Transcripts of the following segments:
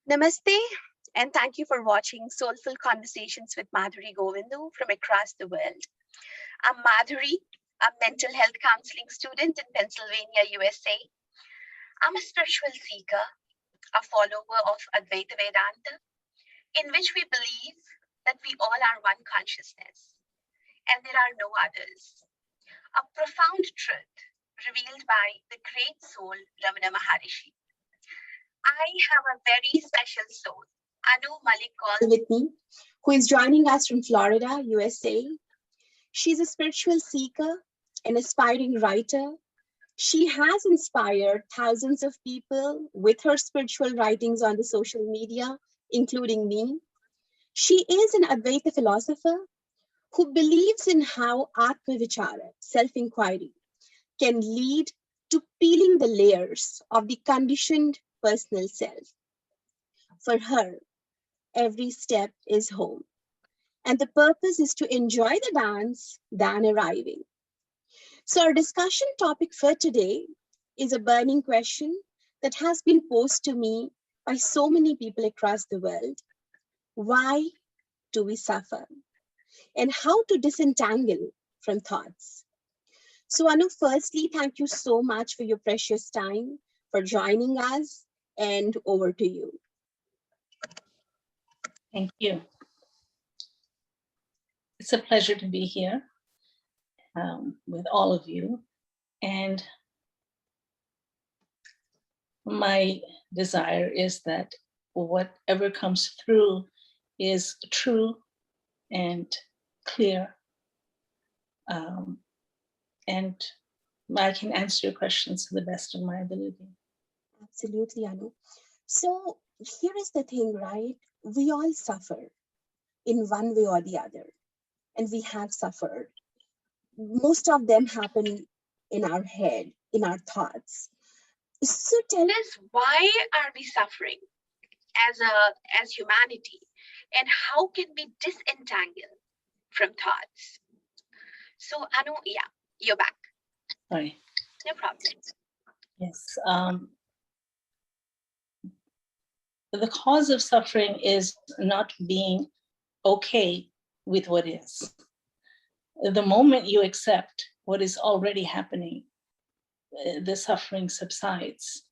Namaste, and thank you for watching Soulful Conversations with Madhuri Govindu from across the world. I'm Madhuri, a mental health counseling student in Pennsylvania, USA. I'm a spiritual seeker, a follower of Advaita Vedanta, in which we believe that we all are one consciousness and there are no others. A profound truth revealed by the great soul Ramana Maharishi. I have a very special soul, Anu Mallik Kaul, with me, who is joining us from Florida, USA. She's a spiritual seeker, an aspiring writer. She has inspired thousands of people with her spiritual writings on the social media, including me. She is an Advaita philosopher who believes in how Atma Vichara, self-inquiry, can lead to peeling the layers of the conditioned personal self. For her, every step is home, and the purpose is to enjoy the dance than arriving. So our discussion topic for today is a burning question that has been posed to me by so many people across the world. Why do we suffer? And how to disentangle from thoughts? So Anu, firstly, thank you so much for your precious time, for joining us, and over to you. Thank you. It's a pleasure to be here with all of you. And my desire is that whatever comes through is true and clear. And I can answer your questions to the best of my ability. Absolutely, Anu. So here is the thing, right? We all suffer in one way or the other, and we have suffered. Most of them happen in our head, in our thoughts. So tell us, why are we suffering as humanity, and how can we disentangle from thoughts? So Anu, yeah, you're back. Sorry. No problem. Yes. The cause of suffering is not being okay with what is. The moment you accept what is already happening, the suffering subsides.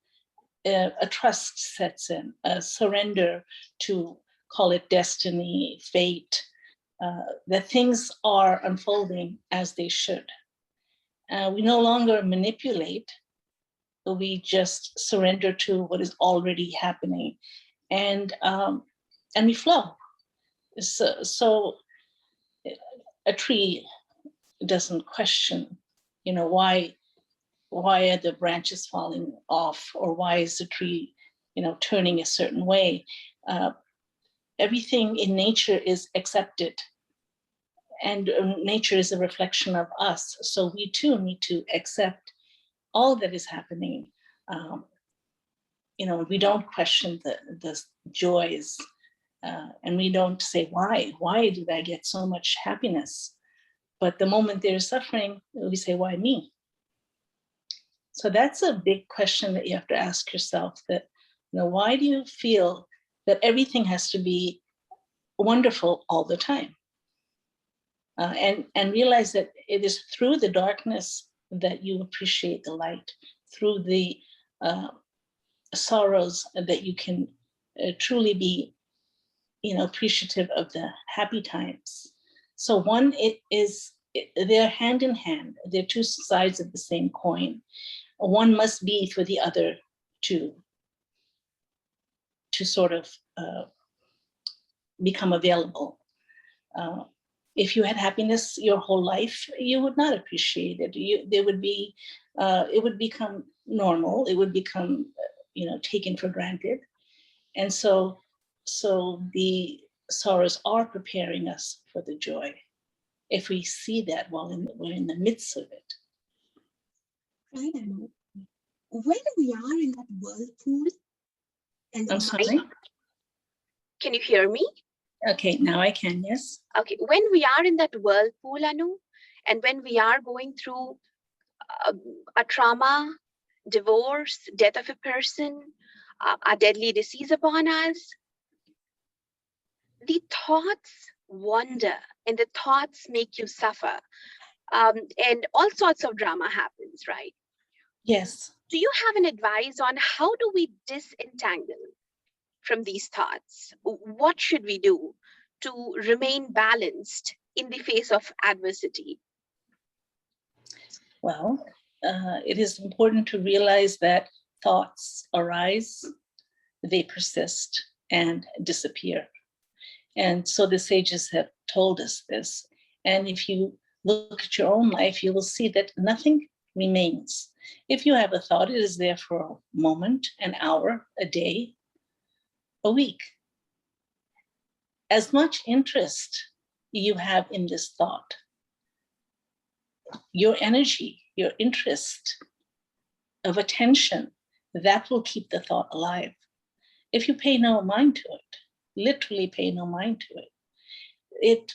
A trust sets in, a surrender to, call it destiny, fate, that things are unfolding as they should. We no longer manipulate, we just surrender to what is already happening, and we flow. So a tree doesn't question, why are the branches falling off, or why is the tree, turning a certain way? Everything in nature is accepted, and nature is a reflection of us. So we too need to accept all that is happening. We don't question the joys, and we don't say, why did I get so much happiness? But the moment there's suffering, we say, why me? So that's a big question that you have to ask yourself, that, why do you feel that everything has to be wonderful all the time? And realize that it is through the darkness that you appreciate the light, through the sorrows that you can truly be, appreciative of the happy times. So they're hand in hand. They're two sides of the same coin. One must be for the other to sort of become available. If you had happiness your whole life, you would not appreciate it. It would become normal. It would become, taken for granted. And so the sorrows are preparing us for the joy, if we see that while we're in the midst of it. Right, Anu. When we are in that whirlpool, and I'm sorry? Can you hear me? Okay, now I can, yes. Okay, when we are in that whirlpool, Anu, and when we are going through a trauma, divorce, death of a person, Are deadly disease upon us? The thoughts wander and the thoughts make you suffer. And all sorts of drama happens, right? Yes. Do you have an advice on how do we disentangle from these thoughts? What should we do to remain balanced in the face of adversity? Well, it is important to realize that thoughts arise, they persist, and disappear. And so the sages have told us this. And if you look at your own life, you will see that nothing remains. If you have a thought, it is there for a moment, an hour, a day, a week. As much interest you have in this thought, your energy, your interest of attention, that will keep the thought alive. If you pay no mind to it, literally pay no mind to it,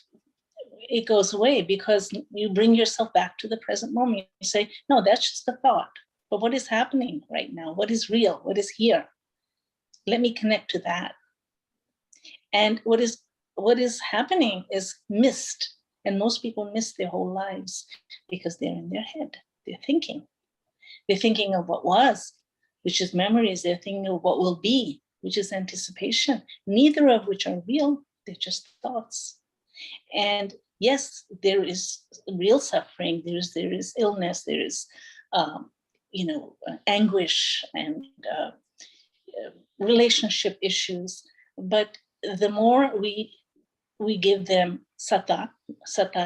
it goes away because you bring yourself back to the present moment. You say, no, that's just a thought. But what is happening right now? What is real? What is here? Let me connect to that. And what is happening is missed. And most people miss their whole lives because they're in their head. They're thinking. They're thinking of what was, which is memories. They're thinking of what will be, which is anticipation, neither of which are real. They're just thoughts. And yes, there is real suffering. There is illness. There is, anguish and relationship issues. But the more we give them sata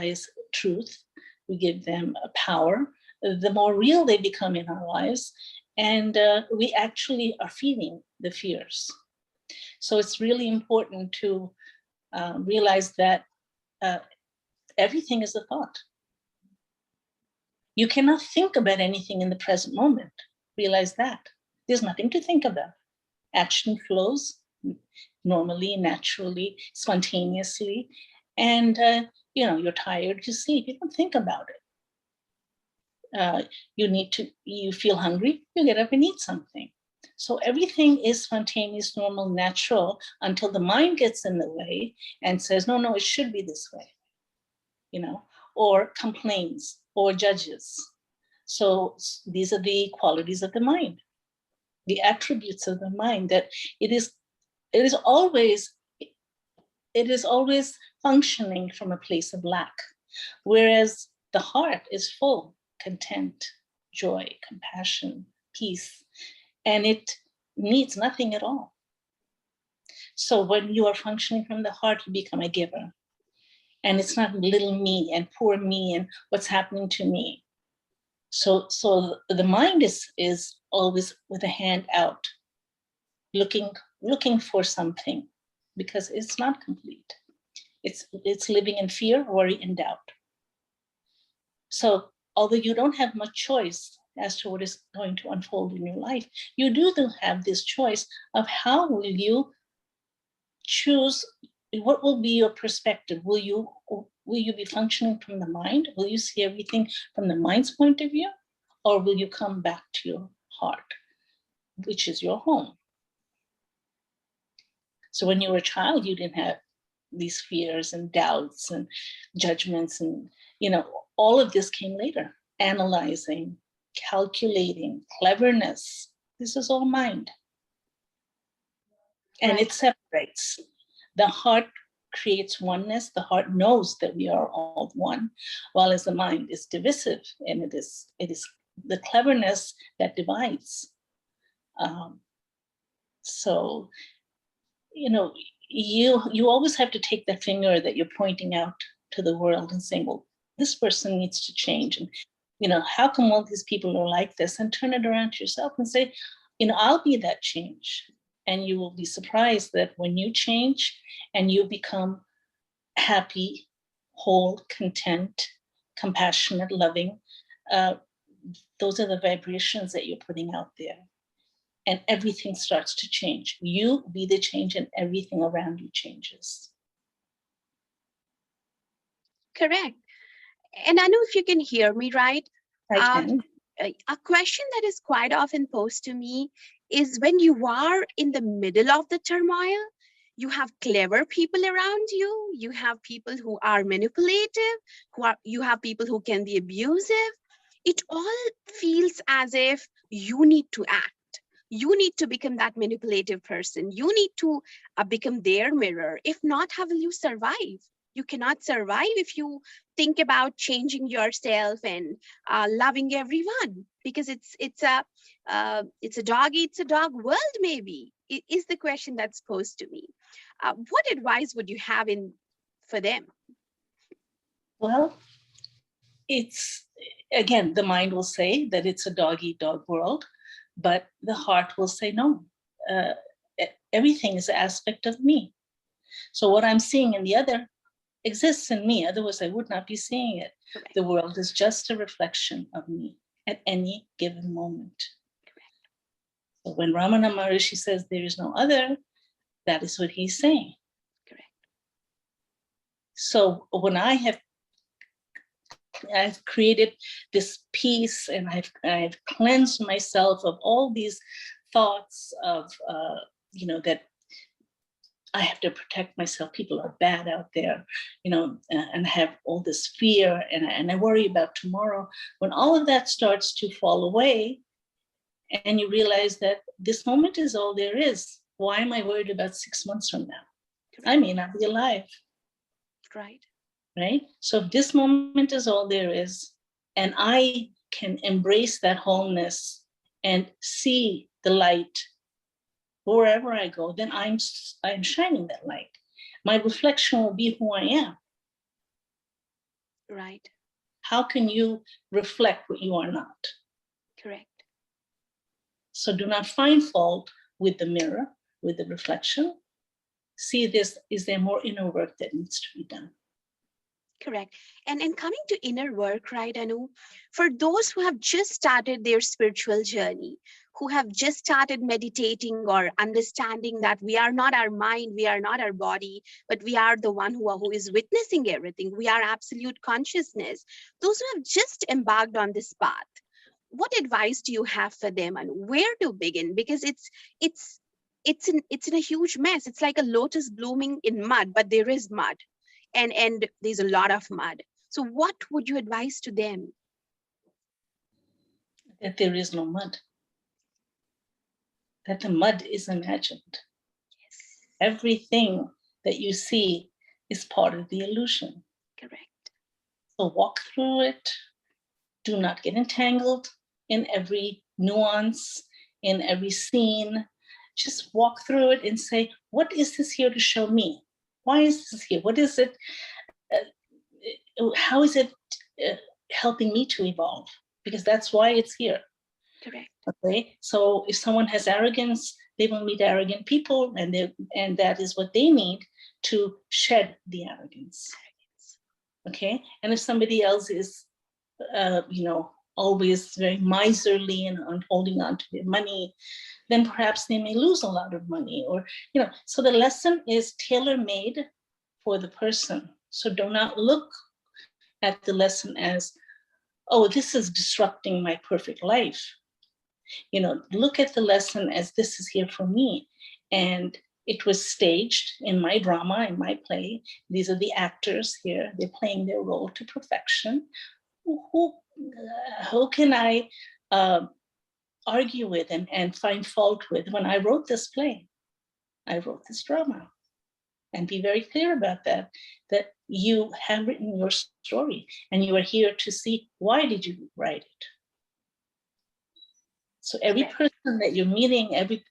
is truth. We give them power. The more real they become in our lives, and we actually are feeding the fears. So it's really important to realize that everything is a thought. You cannot think about anything in the present moment. Realize that. There's nothing to think about. Action flows normally, naturally, spontaneously. And, you're tired, you sleep, you don't think about it. You feel hungry, you get up and eat something. So everything is spontaneous, normal, natural, until the mind gets in the way and says, no, it should be this way, or complains or judges. So these are the qualities of the mind, the attributes of the mind, that it is always functioning from a place of lack, whereas the heart is full, content, joy, compassion, peace, and it needs nothing at all. So when you are functioning from the heart, you become a giver. And it's not little me and poor me and what's happening to me. So the mind is always with a hand out, looking for something, because it's not complete. It's living in fear, worry, and doubt. So although you don't have much choice as to what is going to unfold in your life, you do have this choice of how will you choose, what will be your perspective? Will you be functioning from the mind? Will you see everything from the mind's point of view? Or will you come back to your heart, which is your home? So when you were a child, you didn't have these fears and doubts and judgments, and all of this came later. Analyzing, calculating, cleverness. This is all mind. And Right. it separates. The heart creates oneness. The heart knows that we are all one, while as the mind is divisive, and it is the cleverness that divides. So, you always have to take that finger that you're pointing out to the world and saying, well, this person needs to change. And, how come all these people are like this? And turn it around to yourself and say, I'll be that change. And you will be surprised that when you change and you become happy, whole, content, compassionate, loving, those are the vibrations that you're putting out there. And everything starts to change. You be the change, and everything around you changes. Correct. And Anu, if you can hear me right, I can. a question that is quite often posed to me is when you are in the middle of the turmoil, you have clever people around you, you have people who are manipulative, you have people who can be abusive. It all feels as if you need to act. You need to become that manipulative person. You need to become their mirror. If not, how will you survive? You cannot survive if you think about changing yourself and loving everyone, because it's a dog eats a dog world. Maybe is the question that's posed to me. What advice would you have in for them? Well, it's, again, the mind will say that it's a dog eat dog world, but the heart will say no. Everything is an aspect of me. So what I'm seeing in the other exists in me, otherwise I would not be seeing it. Correct. The world is just a reflection of me at any given moment. Correct. So when Ramana Maharishi says there is no other, that is what he's saying. Correct. So when I've created this peace, and I've cleansed myself of all these thoughts of that I have to protect myself. People are bad out there, and have all this fear, and I worry about tomorrow. When all of that starts to fall away, and you realize that this moment is all there is, why am I worried about 6 months from now? Correct. I may not be alive. Right? So if this moment is all there is, and I can embrace that wholeness and see the light wherever I go, then I'm shining that light. My reflection will be who I am. Right. How can you reflect what you are not? Correct. So do not find fault with the mirror, with the reflection. See this, is there more inner work that needs to be done? Correct. And coming to inner work, right, Anu, for those who have just started their spiritual journey, who have just started meditating or understanding that we are not our mind, we are not our body, but we are the one who is witnessing everything. We are absolute consciousness. Those who have just embarked on this path, what advice do you have for them, and where to begin? Because it's in a huge mess. It's like a lotus blooming in mud, but there is mud. And there's a lot of mud. So what would you advise to them? That there is no mud. That the mud is imagined. Yes. Everything that you see is part of the illusion. Correct. So walk through it. Do not get entangled in every nuance, in every scene. Just walk through it and say, what is this here to show me? Why is this here? What is it? How is it helping me to evolve? Because that's why it's here. Correct. Okay. So if someone has arrogance, they will meet arrogant people, and that is what they need to shed the arrogance. Okay. And if somebody else is, always very miserly and holding on to their money, then perhaps they may lose a lot of money, or, so the lesson is tailor-made for the person. So do not look at the lesson as, oh, this is disrupting my perfect life. Look at the lesson as, this is here for me. And it was staged in my drama, in my play. These are the actors here. They're playing their role to perfection. Who can I argue with and find fault with? When I wrote this play, I wrote this drama. And be very clear about that you have written your story, and you are here to see, why did you write it? So every person that you're meeting, every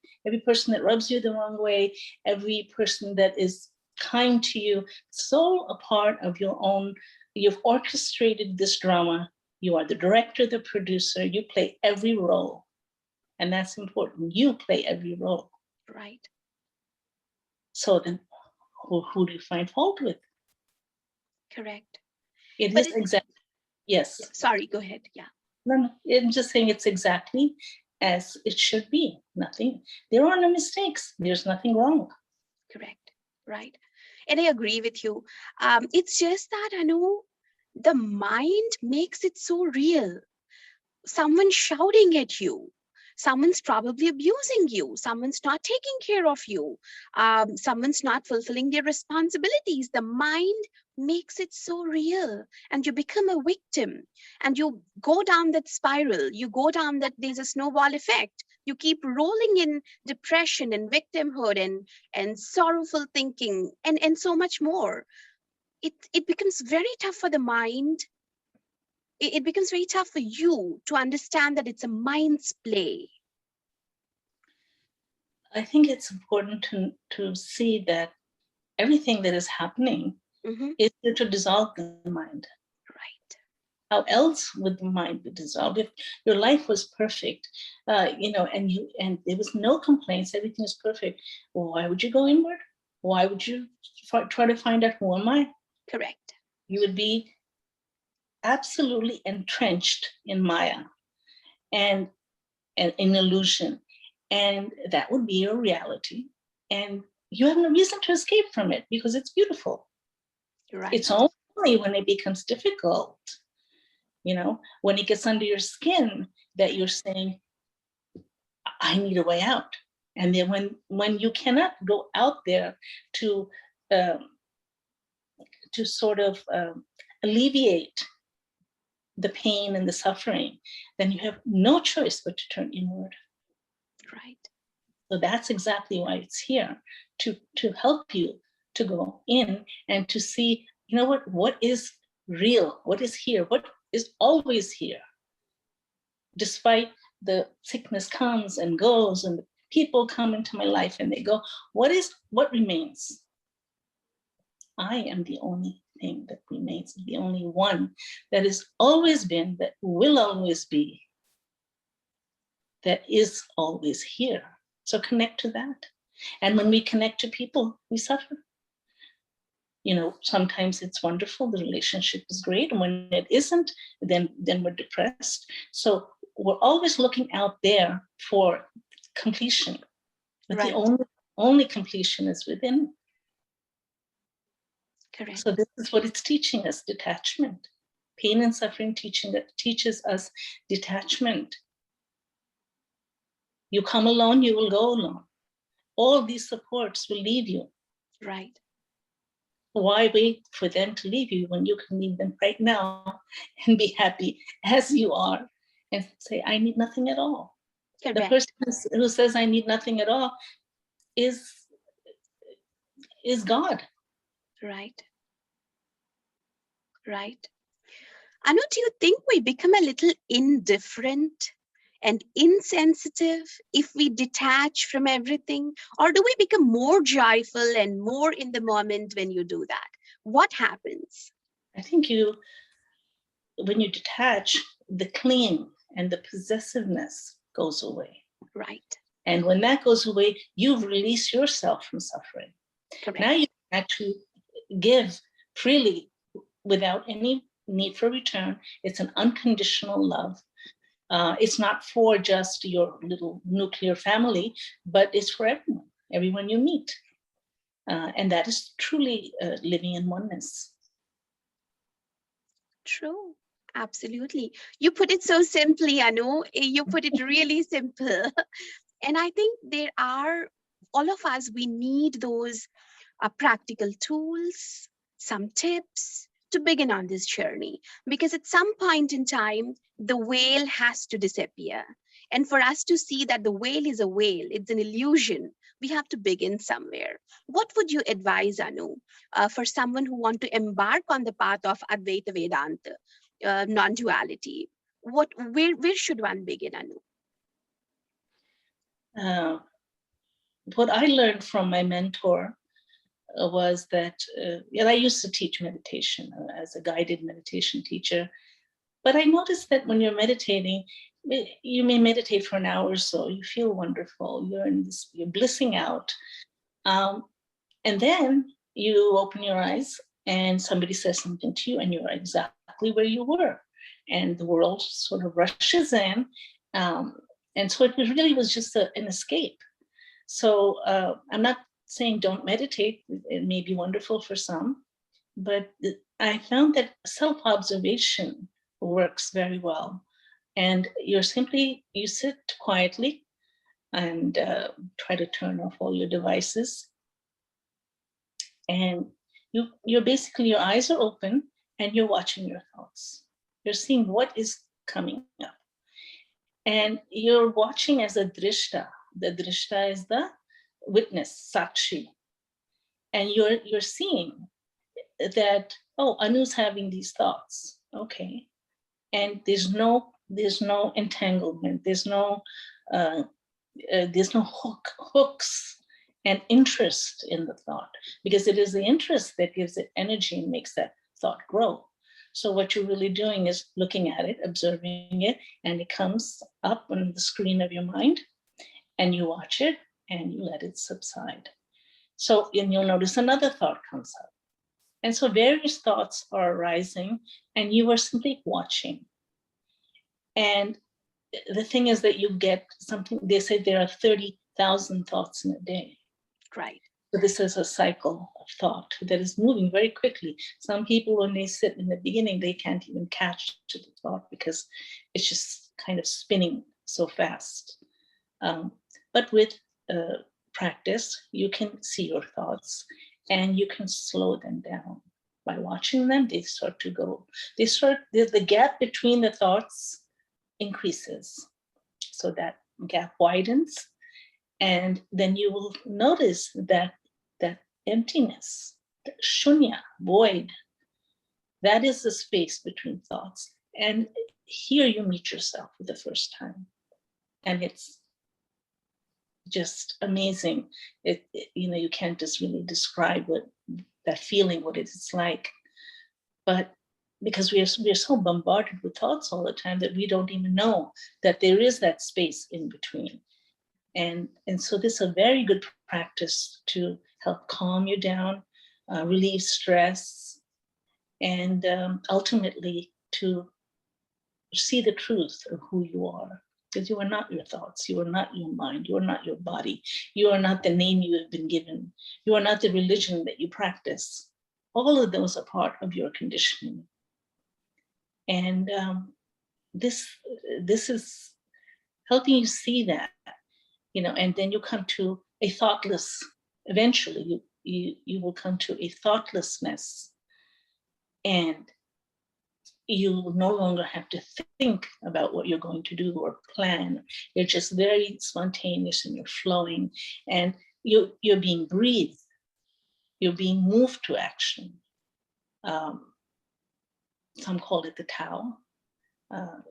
person that rubs you the wrong way, every person that is kind to you, it's all a part of your own. You've orchestrated this drama. You are the director, the producer. You play every role. And that's important. You play every role. Right. So then who do you find fault with? Correct. It is exactly, yes. Sorry, go ahead. Yeah. No, I'm just saying it's exactly as it should be. Nothing, there are no mistakes. There's nothing wrong. Correct. Right. And I agree with you. It's just that, Anu, the mind makes it so real. Someone shouting at you, Someone's probably abusing you. Someone's not taking care of you. Someone's not fulfilling their responsibilities. The mind makes it so real, and you become a victim, and you go down that spiral. You go down that, there's a snowball effect. You keep rolling in depression and victimhood and sorrowful thinking and so much more. It becomes very tough for the mind. It becomes very tough for you to understand that it's a mind's play. I think it's important to see that everything that is happening is here to dissolve the mind. Right. How else would the mind be dissolved? If your life was perfect, and there was no complaints, everything is perfect, well, why would you go inward? Why would you try to find out who am I? Correct. You would be absolutely entrenched in Maya and in illusion. And that would be your reality. And you have no reason to escape from it because it's beautiful. Right. It's only when it becomes difficult, when it gets under your skin, that you're saying, I need a way out. And then when you cannot go out there to sort of alleviate the pain and the suffering, then you have no choice but to turn inward. Right. So that's exactly why it's here, to help you to go in and to see, what is real, what is here, what is always here. Despite the sickness comes and goes and the people come into my life and they go, what remains? I am the only thing that remains, the only one that has always been, that will always be, that is always here. So connect to that. And when we connect to people, we suffer. Sometimes it's wonderful, the relationship is great. And when it isn't, then we're depressed. So we're always looking out there for completion. But Right. the only completion is within. Correct. So this is what it's teaching us, detachment. Pain and suffering teaches us detachment. You come alone, you will go alone. All these supports will leave you. Right. Why wait for them to leave you when you can leave them right now and be happy as you are and say, I need nothing at all. Correct. The person who says I need nothing at all is God. Right. Right. Anu, do you think we become a little indifferent and insensitive if we detach from everything? Or do we become more joyful and more in the moment when you do that? What happens? I think when you detach, the clinging and the possessiveness goes away. Right. And when that goes away, you've released yourself from suffering. Correct. Now you can actually give freely without any need for return. It's an unconditional love. It's not for just your little nuclear family, but it's for everyone you meet. And that is truly living in oneness. True. Absolutely. You put it so simply, Anu. You put it really simple. And I think all of us, we need those practical tools, some tips to begin on this journey. Because at some point in time, the whale has to disappear. And for us to see that the whale is a whale, it's an illusion, we have to begin somewhere. What would you advise, Anu, for someone who want to embark on the path of Advaita Vedanta, non-duality? Where should one begin, Anu? What I learned from my mentor was that, I used to teach meditation as a guided meditation teacher, but I noticed that when you're meditating, you may meditate for an hour or so, you feel wonderful, you're blissing out. And then you open your eyes and somebody says something to you and you're exactly where you were. And the world sort of rushes in. And so it really was just an escape. So I'm not saying don't meditate. It may be wonderful for some, but I found that self-observation works very well. And you sit quietly and try to turn off all your devices. And you're basically, your eyes are open and you're watching your thoughts. You're seeing what is coming up. And you're watching as a drishta. The drishta is the witness, sakshi. And you're seeing that, oh, Anu's having these thoughts. Okay. And there's no entanglement. There's no hooks and interest in the thought, because it is the interest that gives it energy and makes that thought grow. So what you're really doing is looking at it, observing it, and it comes up on the screen of your mind, and you watch it and you let it subside. So, and you'll notice another thought comes up. And so various thoughts are arising and you are simply watching. And the thing is that you get something, they say there are 30,000 thoughts in a day. Right. So this is a cycle of thought that is moving very quickly. Some people, when they sit in the beginning, they can't even catch the thought because it's just kind of spinning so fast. But with practice, you can see your thoughts and you can slow them down. By watching them, they start to go, the gap between the thoughts increases. So that gap widens. And then you will notice that emptiness, that shunya, void, that is the space between thoughts. And here you meet yourself for the first time. And it's just amazing. You can't just really describe what that feeling, what it's like. But because we are so bombarded with thoughts all the time that we don't even know that there is that space in between. And so this is a very good practice to help calm you down, relieve stress, and ultimately to see the truth of who you are. Because you are not your thoughts, you are not your mind, you are not your body, you are not the name you have been given, you are not the religion that you practice. All of those are part of your conditioning. And this is helping you see that, and then you come to a thoughtless, eventually you will come to a thoughtlessness, and you will no longer have to think about what you're going to do or plan. You're just very spontaneous and you're flowing, and you're being breathed. You're being moved to action. Some call it the Tao.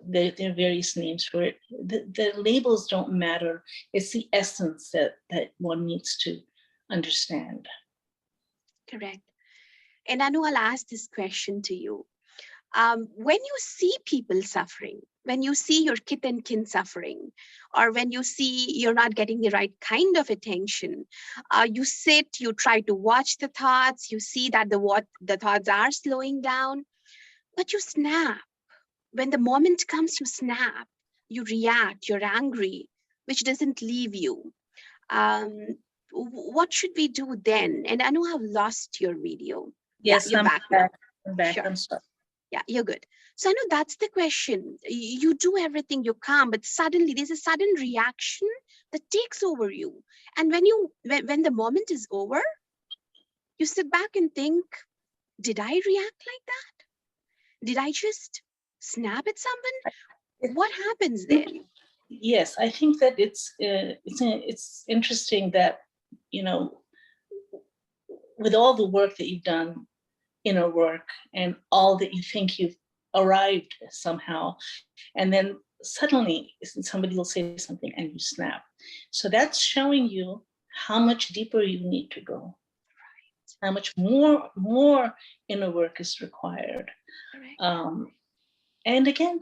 There are various names for it. The labels don't matter. It's the essence that one needs to understand. Correct. And Anu, I'll ask this question to you. When you see people suffering, when you see your kith and kin suffering, or when you see you're not getting the right kind of attention, you sit, you try to watch the thoughts, you see that the thoughts are slowing down, but you snap. When the moment comes, you snap, you react, you're angry, which doesn't leave you. What should we do then? And I know I've lost your video. Yes, you're I'm back back. now. I'm back. Sure. I'm sorry. Yeah, you're good. So I know that's the question. You do everything, you calm, but suddenly there's a sudden reaction that takes over you. And when the moment is over, you sit back and think, did I react like that? Did I just snap at someone? What happens then? Yes, I think that it's interesting that, with all the work that you've done, inner work, and all that you think you've arrived somehow, and then suddenly somebody will say something and you snap. So that's showing you how much deeper you need to go. Right. How much more inner work is required. Right. And again,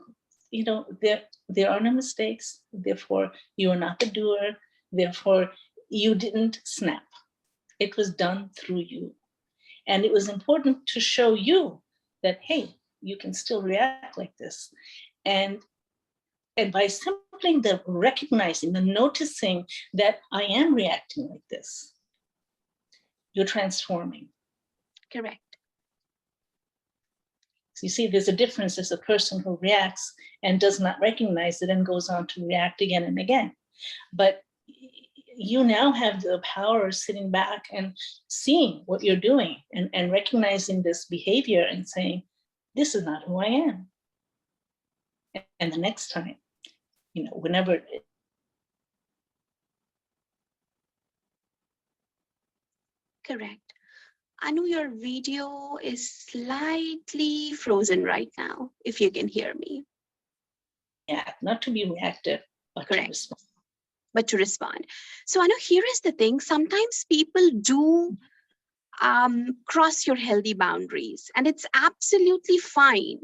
there are no mistakes. Therefore, you are not the doer. Therefore, you didn't snap. It was done through you. And it was important to show you that, hey, you can still react like this. And by simply the recognizing, the noticing that I am reacting like this, you're transforming. Correct. So you see, there's a difference. There's a person who reacts and does not recognize it and goes on to react again and again. But you now have the power of sitting back and seeing what you're doing and recognizing this behavior and saying, this is not who I am. And the next time, whenever. Correct. Anu, your video is slightly frozen right now, if you can hear me. Yeah, not to be reactive, but Correct. to respond. But to respond. So Anu, here is the thing. Sometimes people do cross your healthy boundaries, and it's absolutely fine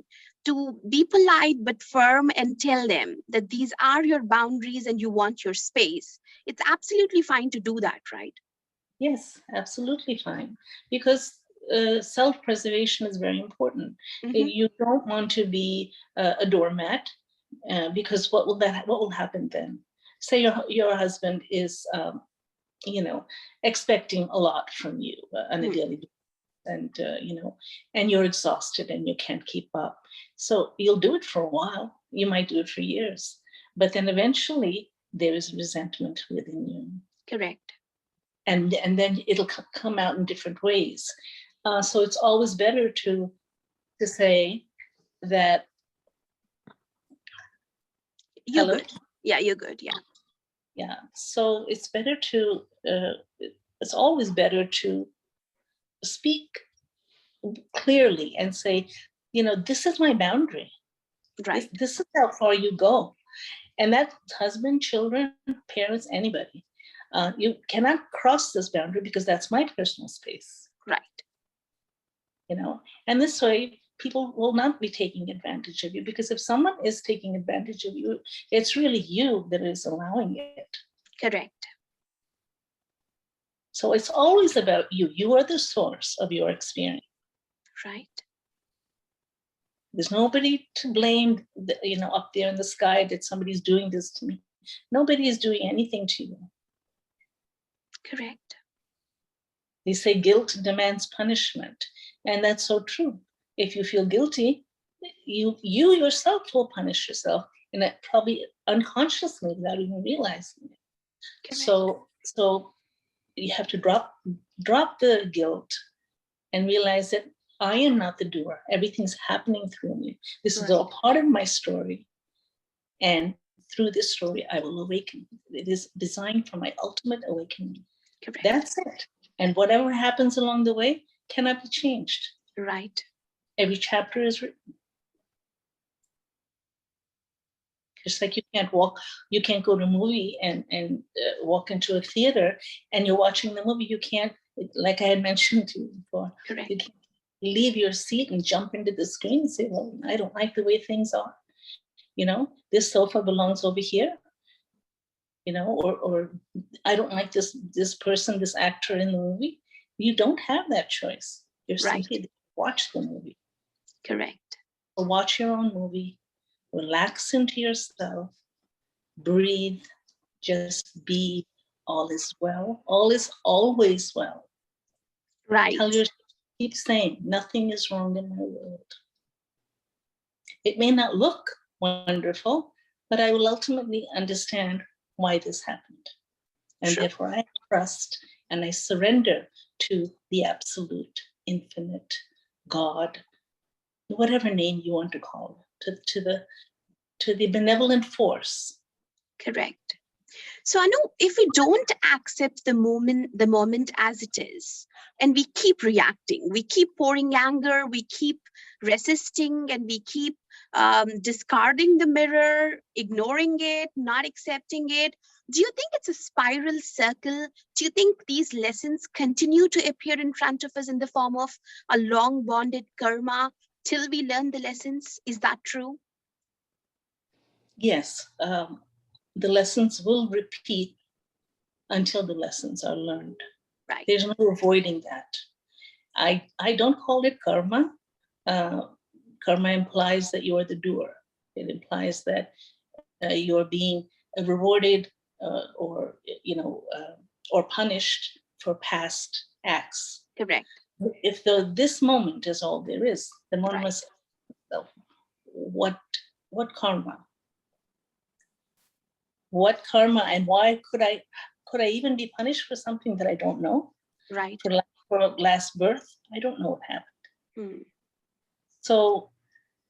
to be polite but firm and tell them that these are your boundaries and you want your space. It's absolutely fine to do that, right? Yes, absolutely fine. Because self-preservation is very important. Mm-hmm. You don't want to be a doormat, because what will happen then? Say your husband is, expecting a lot from you on a daily basis, and and you're exhausted and you can't keep up. So you'll do it for a while. You might do it for years, but then eventually there is resentment within you. Correct. And then it'll come out in different ways. So it's always better to say that. You're Hello? good. Yeah, you're good. Yeah. Yeah. So it's better to. It's always better to speak clearly and say, this is my boundary. Right. This is how far you go, and that's husband, children, parents, anybody. You cannot cross this boundary because that's my personal space. Right. And this way people will not be taking advantage of you, because if someone is taking advantage of you, it's really you that is allowing it. Correct. So it's always about you. You are the source of your experience. Right. There's nobody to blame, up there in the sky that somebody's doing this to me. Nobody is doing anything to you. Correct. They say guilt demands punishment, and that's so true. If you feel guilty, you yourself will punish yourself, and that probably unconsciously without even realizing it. Correct. So you have to drop the guilt and realize that I am not the doer. Everything's happening through me. This is all part of my story, and through this story, I will awaken. It is designed for my ultimate awakening. Correct. That's it. And whatever happens along the way cannot be changed. Right. Every chapter is written. Just like you can't go to a movie and walk into a theater and you're watching the movie. You can't, like I had mentioned to you before, Correct. you can't leave your seat and jump into the screen and say, well, I don't like the way things are. This sofa belongs over here. Or I don't like this person, this actor in the movie. You don't have that choice. You're simply to watch the movie. Correct. So watch your own movie, relax into yourself, breathe, just be. All is well. All is always well. Right. Tell yourself, keep saying, nothing is wrong in my world. It may not look wonderful, but I will ultimately understand why this happened. And therefore I trust and I surrender to the absolute, infinite God, whatever name you want to call it, to the benevolent force. Correct. So Anu, if we don't accept the moment as it is, and we keep reacting, we keep pouring anger, we keep resisting, and we keep discarding the mirror, ignoring it, not accepting it, do you think it's a spiral circle? Do you think these lessons continue to appear in front of us in the form of a long bonded karma till we learn the lessons? Is that true? Yes. The lessons will repeat until the lessons are learned. Right. There's no avoiding that. I don't call it karma. Karma implies that you are the doer. It implies that you're being rewarded or punished for past acts. Correct. If this moment is all there is, then one must what karma? What karma, and why could I even be punished for something that I don't know? Right. For last birth, I don't know what happened. So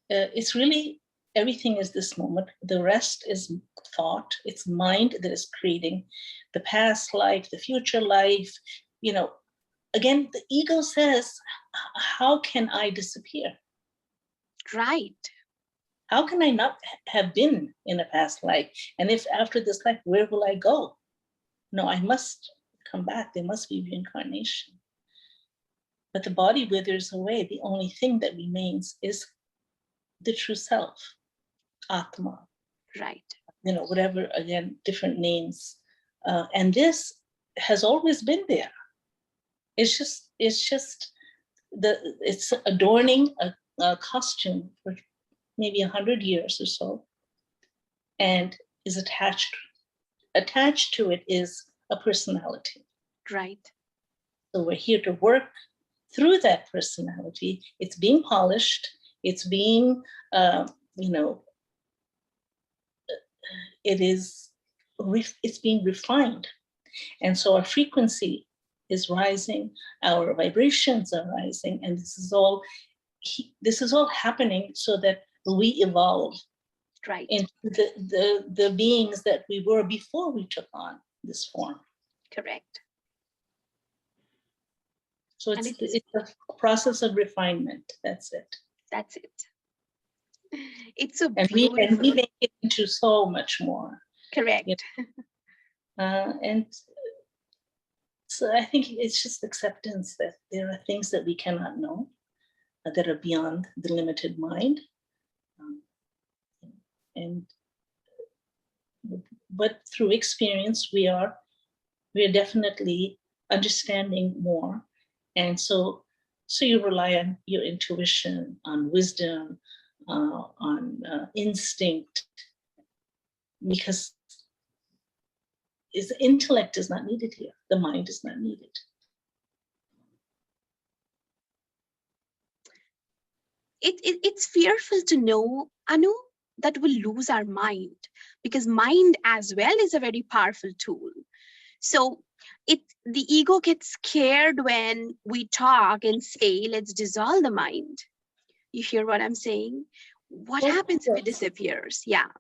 it's really, everything is this moment. The rest is thought. It's mind that is creating the past life, the future life. Again, the ego says, how can I disappear? Right. How can I not have been in a past life? And if after this life, where will I go? No, I must come back. There must be reincarnation. But the body withers away. The only thing that remains is the true self, Atma. Right. Whatever, again, different names. And this has always been there. It's just it's adorning a costume for maybe 100 years or so, and is attached to it is a personality. Right. So we're here to work through that personality. It's being polished. It's being, it's being refined. And so our frequency is rising, our vibrations are rising, and this is all happening so that we evolve into the beings that we were before we took on this form. Correct. So it's a process of refinement. That's it. That's it. It's so and beautiful. we make it into so much more. Correct. And so I think it's just acceptance that there are things that we cannot know, that are beyond the limited mind. But through experience, we are definitely understanding more. And so you rely on your intuition, on wisdom, on instinct, because the intellect is not needed here. The mind is not needed. It's fearful to know, Anu, that we'll lose our mind, because mind as well is a very powerful tool. So the ego gets scared when we talk and say, let's dissolve the mind. You hear what I'm saying? What happens if it disappears? Yeah.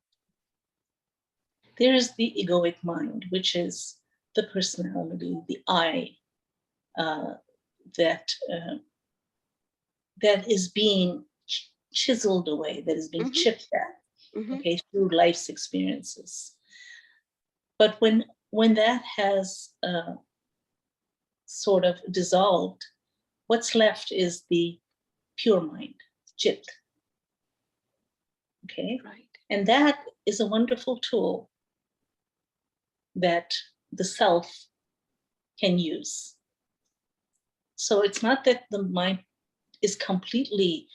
There is the egoic mind, which is the personality, the I, that is being chiseled away, that is being chipped at, okay, through life's experiences. But when that has sort of dissolved, what's left is the pure mind, Chit. Okay, right. And that is a wonderful tool that the self can use. So it's not that the mind is completely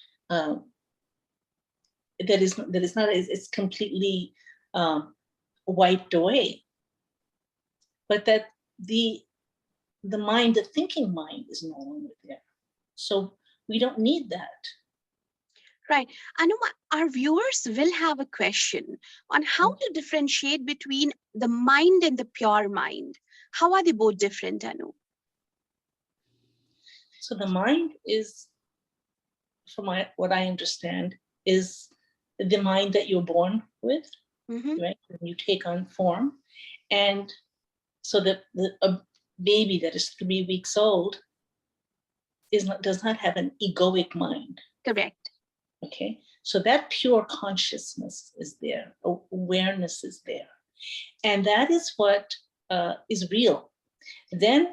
it's completely wiped away, but that the mind, the thinking mind, is no longer there. So we don't need that. Right. Anu, our viewers will have a question on how to differentiate between the mind and the pure mind. How are they both different, Anu? So the mind is, from what I understand, is the mind that you're born with, right? When you take on form. And so that a baby that is 3 weeks old does not have an egoic mind. Correct. Okay, so that pure consciousness is there, awareness is there, and that is what is real. Then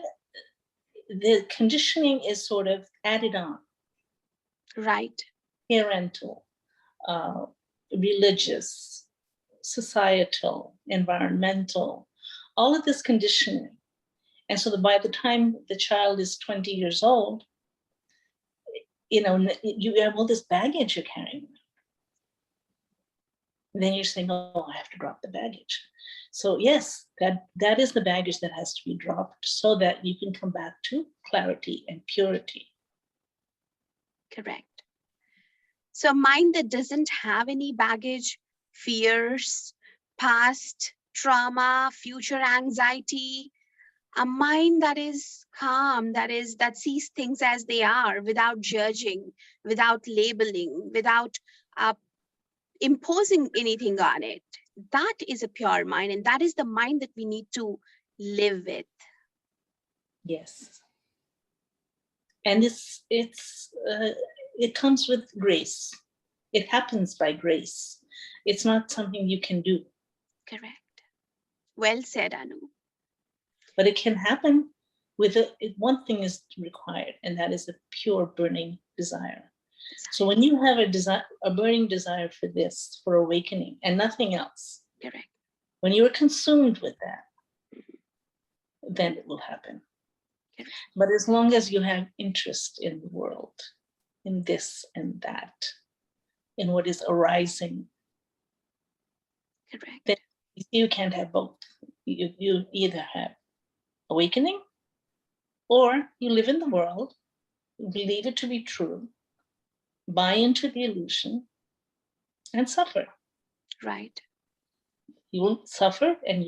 the conditioning is sort of added on. Right. Parental, religious, societal, environmental, all of this conditioning. And so by the time the child is 20 years old, you have all this baggage you're carrying. And then you're saying, oh, I have to drop the baggage. So yes, that is the baggage that has to be dropped so that you can come back to clarity and purity. Correct. So a mind that doesn't have any baggage, fears, past trauma, future anxiety, a mind that is calm, that sees things as they are without judging, without labeling, without uh, imposing anything on it. That is a pure mind, and that is the mind that we need to live with. Yes. And it comes with grace. It happens by grace. It's not something you can do. Correct. Well said, Anu. But it can happen with one thing is required, and that is a pure burning desire. So when you have a burning desire for this, for awakening, and nothing else, correct. When you are consumed with that, then it will happen. Correct. But as long as you have interest in the world, in this and that, in what is arising, correct, then you can't have both. You either have awakening, or you live in the world, believe it to be true, buy into the illusion, and suffer. right, You will suffer, and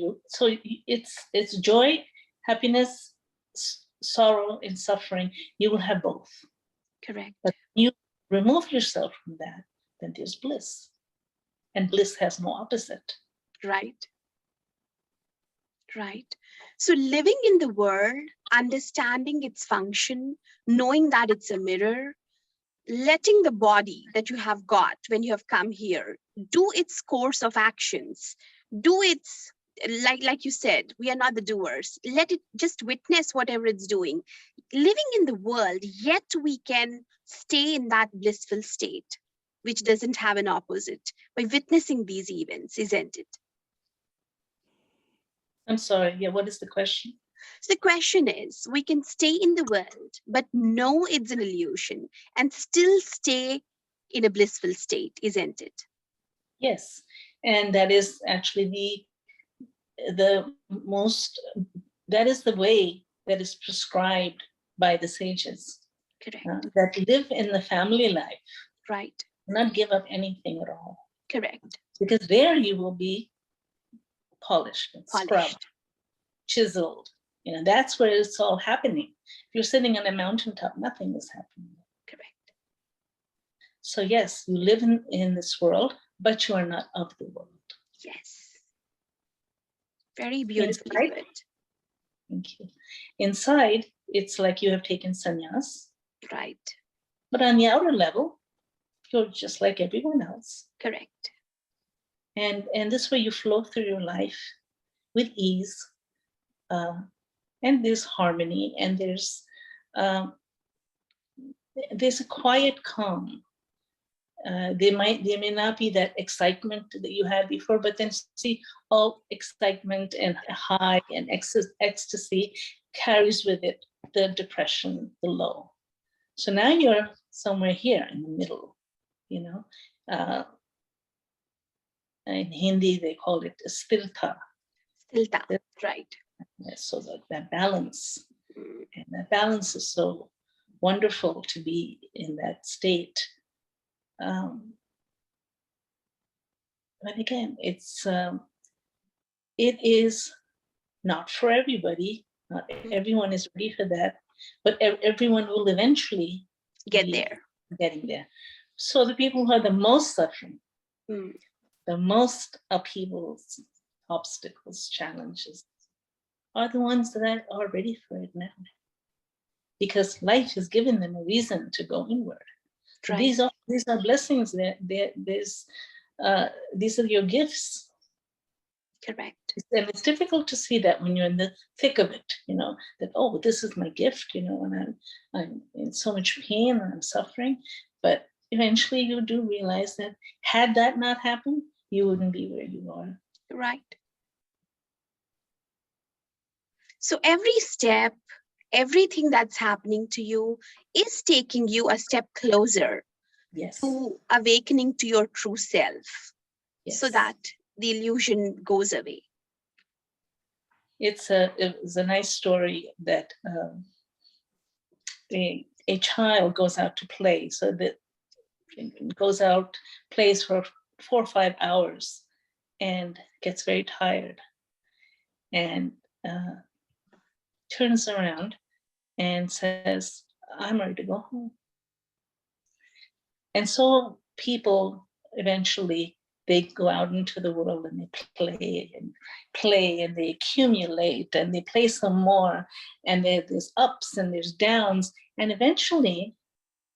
it's joy, happiness, sorrow, and suffering. You will have both. correct. But you remove yourself from that, then there's bliss. And bliss has no opposite. Right. Right. So living in the world, understanding its function, knowing that it's a mirror, letting the body that you have got when you have come here do its course of actions, do its, like you said, we are not the doers. Let it just witness whatever it's doing. Living in the world, yet we can stay in that blissful state, which doesn't have an opposite, by witnessing these events, isn't it? I'm sorry, yeah, what is the question? So the question is, we can stay in the world, but know it's an illusion and still stay in a blissful state, isn't it? Yes, and that is actually the most, that is the way that is prescribed by the sages. Correct. That live in the family life. Right. Not give up anything at all. Correct. Because there you will be polished and scrubbed, chiseled. That's where it's all happening. If you're sitting on a mountaintop, nothing is happening. Correct. So yes, you live in this world, but you are not of the world. Yes. Very beautifully put. Thank you. Inside, it's like you have taken sannyas. Right. But on the outer level, you're just like everyone else. Correct. And this way you flow through your life with ease. And there's harmony, and there's a quiet calm. There may not be that excitement that you had before, but then see, all excitement and high and ecstasy carries with it the depression, the low. So now you're somewhere here in the middle, in Hindi they call it sthirta. Sthirta, right. So that balance, and that balance is so wonderful to be in that state. But again, it is not for everybody. Not everyone is ready for that, but everyone will eventually get there. Getting there. So the people who are the most suffering, the most upheavals, obstacles, challenges, are the ones that are ready for it now. Because life has given them a reason to go inward. Right. These are blessings. These are your gifts. Correct. And it's difficult to see that when you're in the thick of it, that, oh, this is my gift, and I'm in so much pain and I'm suffering. But eventually you do realize that had that not happened, you wouldn't be where you are. Right. So every step, everything that's happening to you is taking you a step closer to awakening to your true self, so that the illusion goes away. It's a nice story that a child goes out to play. So that goes out, plays for 4 or 5 hours, and gets very tired, and turns around and says, I'm ready to go home. And so people eventually, they go out into the world and they play and they accumulate and they play some more, and there's ups and there's downs, and eventually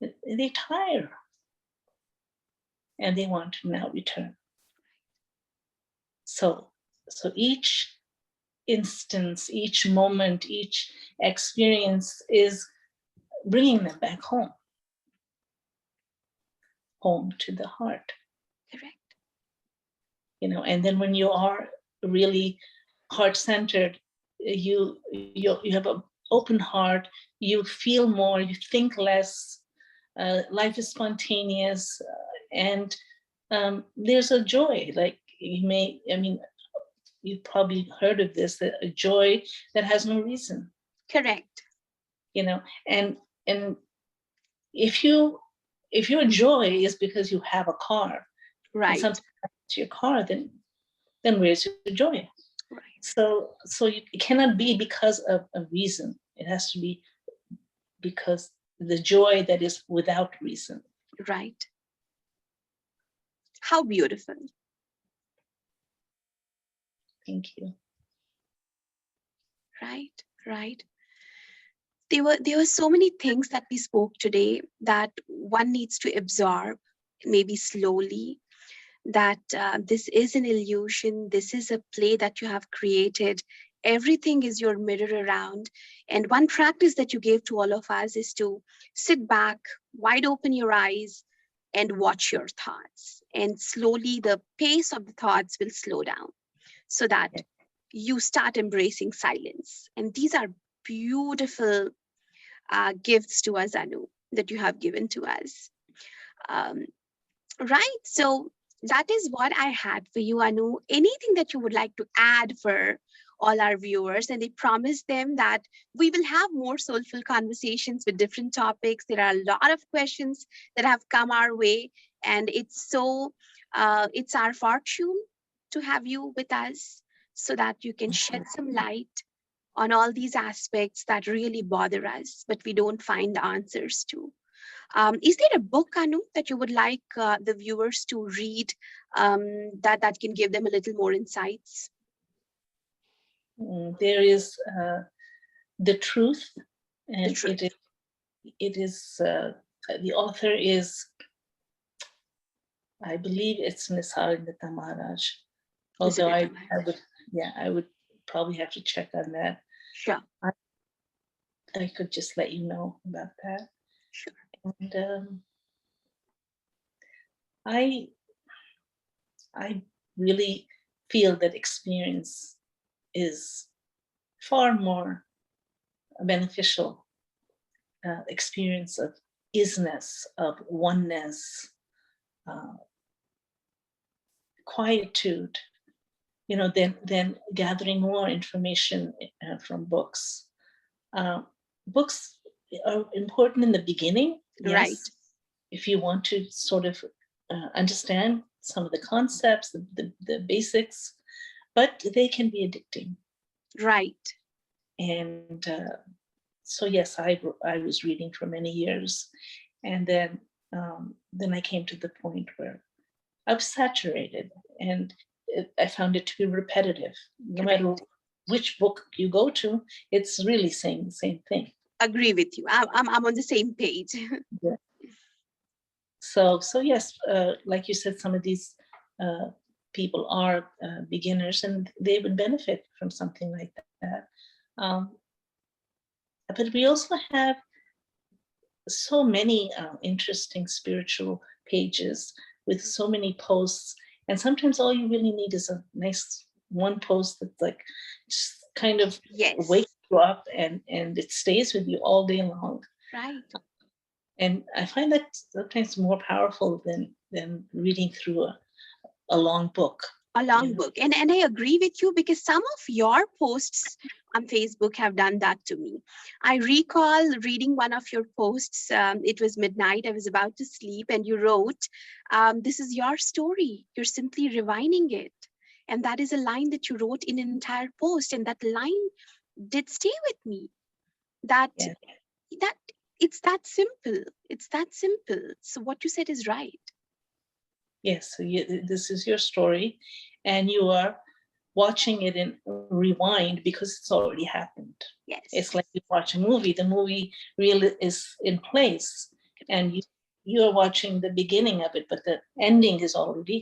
they tire and they want to now return. So each instance, each moment, each experience is bringing them back home to the heart. Correct. And then when you are really heart-centered, you have an open heart, you feel more, you think less, life is spontaneous, and there's a joy, like you've probably heard of this, a joy that has no reason. Correct. And if your joy is because you have a car, right, and something happens to your car, then where's your joy? Right. So it cannot be because of a reason. It has to be because the joy that is without reason. Right. How beautiful. Thank you. Right. There were so many things that we spoke today that one needs to absorb, maybe slowly, that this is an illusion, this is a play that you have created, everything is your mirror around. And one practice that you gave to all of us is to sit back, wide open your eyes, and watch your thoughts. And slowly the pace of the thoughts will slow down so that you start embracing silence. And these are beautiful gifts to us, Anu, that you have given to us. Right. So that is what I had for you, Anu. Anything that you would like to add for all our viewers? And I promise them that we will have more soulful conversations with different topics. There are a lot of questions that have come our way, and it's our fortune to have you with us so that you can shed some light on all these aspects that really bother us, but we don't find answers to. Is there a book, Anu, that you would like the viewers to read that can give them a little more insights? There is The Truth, and The Truth. it is the author is, I believe it's Nisargadatta Maharaj. Although I would probably have to check on that. Sure. I could just let you know about that. Sure. And I really feel that experience is far more beneficial. Experience of isness, of oneness, quietude, than gathering more information from books. Books are important in the beginning, yes, right, if you want to sort of understand some of the concepts, the basics, but they can be addicting. Right. And so yes, I was reading for many years, and then I came to the point where I was saturated, and I found it to be repetitive. No matter which book you go to, it's really saying the same thing. Agree with you. I'm on the same page. Yeah. So yes, like you said, some of these people are beginners, and they would benefit from something like that. But we also have so many interesting spiritual pages with so many posts, and sometimes all you really need is a nice one post that's like just kind of wakes you up, and it stays with you all day long. Right. And I find that sometimes more powerful than reading through a long book. A long Yeah. book. And I agree with you, because some of your posts on Facebook have done that to me. I recall reading one of your posts. It was midnight. I was about to sleep, and you wrote, "This is your story. You're simply rewinding it." And that is a line that you wrote in an entire post. And that line did stay with me. That Yeah. that it's that simple. It's that simple. So what you said is right. Yes. So this is your story, and you are watching it in rewind because it's already happened. It's Yes. like you watch a movie. The movie really is in place, and you are watching the beginning of it, but the ending is already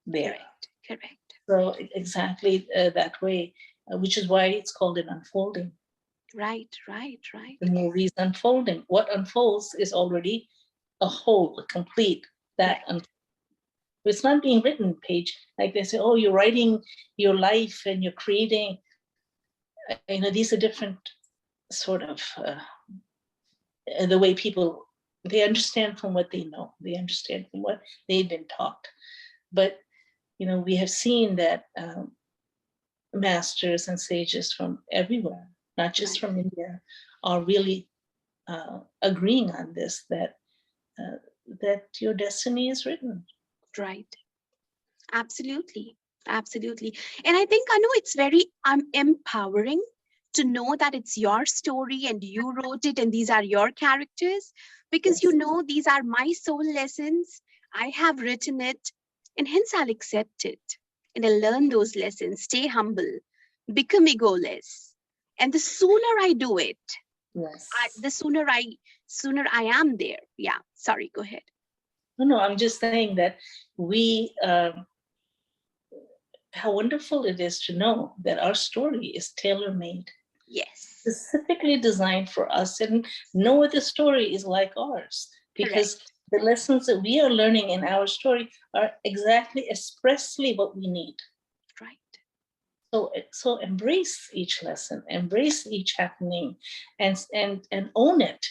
there. Correct. Correct. So exactly that way, which is why it's called an unfolding. Right. Right. Right. The movie is unfolding. What unfolds is already a whole, a complete. That Right. It's not being written, Paige. Like they say, oh, you're writing your life and you're creating. These are different sort of the way people, they understand from what they know. They understand from what they've been taught. But we have seen that masters and sages from everywhere, not just Right. from India, are really agreeing on this, uh, that your destiny is written. Right. Absolutely. Absolutely. And I think, Anu, it's very empowering to know that it's your story and you wrote it and these are your characters, because Yes. these are my soul lessons. I have written it, and hence I'll accept it. And I'll learn those lessons, stay humble, become egoless. And the sooner I do it, Yes. the sooner I am there. Yeah. Sorry, go ahead. No, I'm just saying that we, how wonderful it is to know that our story is tailor made, Yes. specifically designed for us, and no other story is like ours, because Correct. the lessons that we are learning in our story are exactly expressly what we need. Right. So embrace each lesson, embrace each happening, and own it.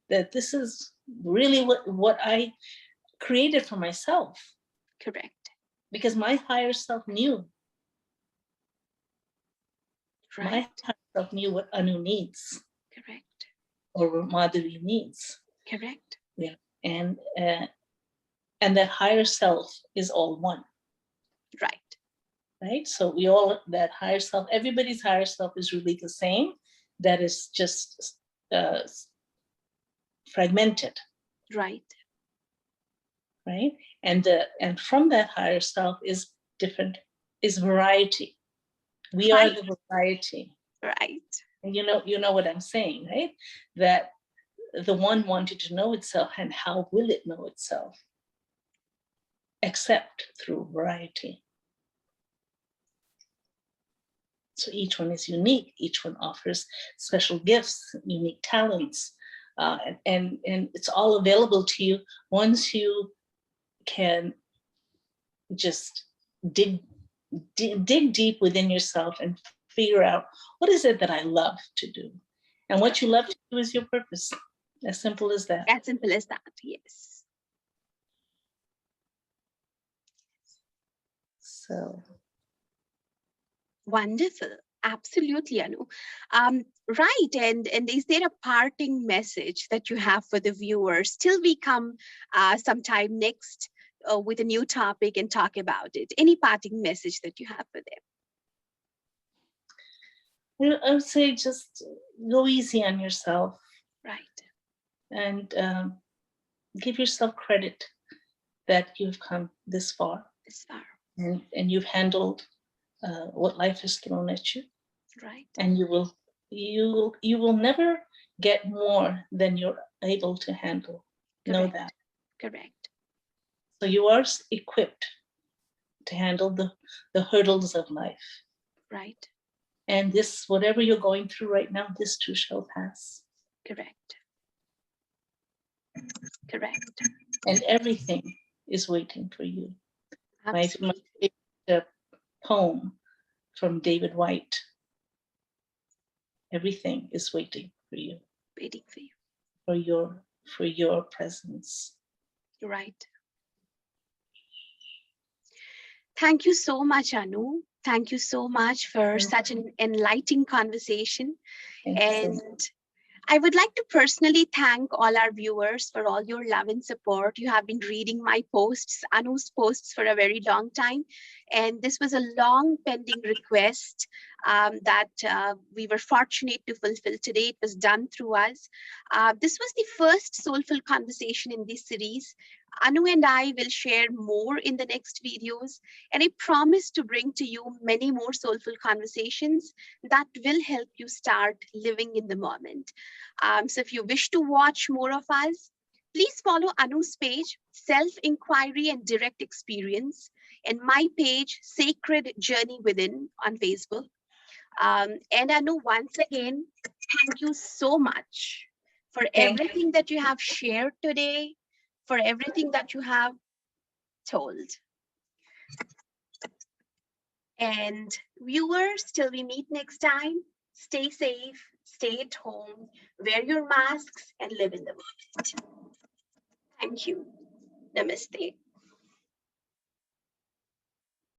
That this is really what I created for myself, Correct. because my higher self knew. My Right. higher self knew what Anu needs, Correct. or what Madhuri needs. Correct. Yeah, and and that higher self is all one, Right. right? So we all, that higher self, everybody's higher self is really the same. That is just uh, fragmented, Right. right? And from that higher self is different, is variety. We are Right. the variety. Right. And you know what I'm saying, right? That the one wanted to know itself, and how will it know itself? Except through variety. So each one is unique. Each one offers special gifts, unique talents, and it's all available to you once you can just dig deep within yourself and figure out, what is it that I love to do, and what you love to do is your purpose. As simple as that. As simple as that. Yes. So Wonderful. Absolutely, Anu. Right. And is there a parting message that you have for the viewers till we come sometime next with a new topic and talk about it? Any parting message that you have for them? I would say just go easy on yourself, Right. and give yourself credit that you've come this far, This far. and you've handled what life has thrown at you, Right. and you will never get more than you're able to handle. Know Correct. that. Correct. So you are equipped to handle the hurdles of life. Right. And this, whatever you're going through right now, this too shall pass. Correct. Correct. And everything is waiting for you. My Absolutely. favorite poem from David White, everything is waiting for you, Waiting for you. for your presence. Right. Thank you so much, Anu. Thank you so much for such an enlightening conversation. Thank you so much. And I would like to personally thank all our viewers for all your love and support. You have been reading my posts, Anu's posts, for a very long time. And this was a long pending request that we were fortunate to fulfill today. It was done through us. This was the first soulful conversation in this series. Anu and I will share more in the next videos. And I promise to bring to you many more soulful conversations that will help you start living in the moment. So if you wish to watch more of us, please follow Anu's page, Self-Inquiry and Direct Experience, and my page, Sacred Journey Within on Facebook. And Anu, once again, thank you so much for Thank you. everything that you have shared today, for everything that you have told. And viewers, till we meet next time, stay safe, stay at home, wear your masks, and live in the moment. Thank you. Namaste.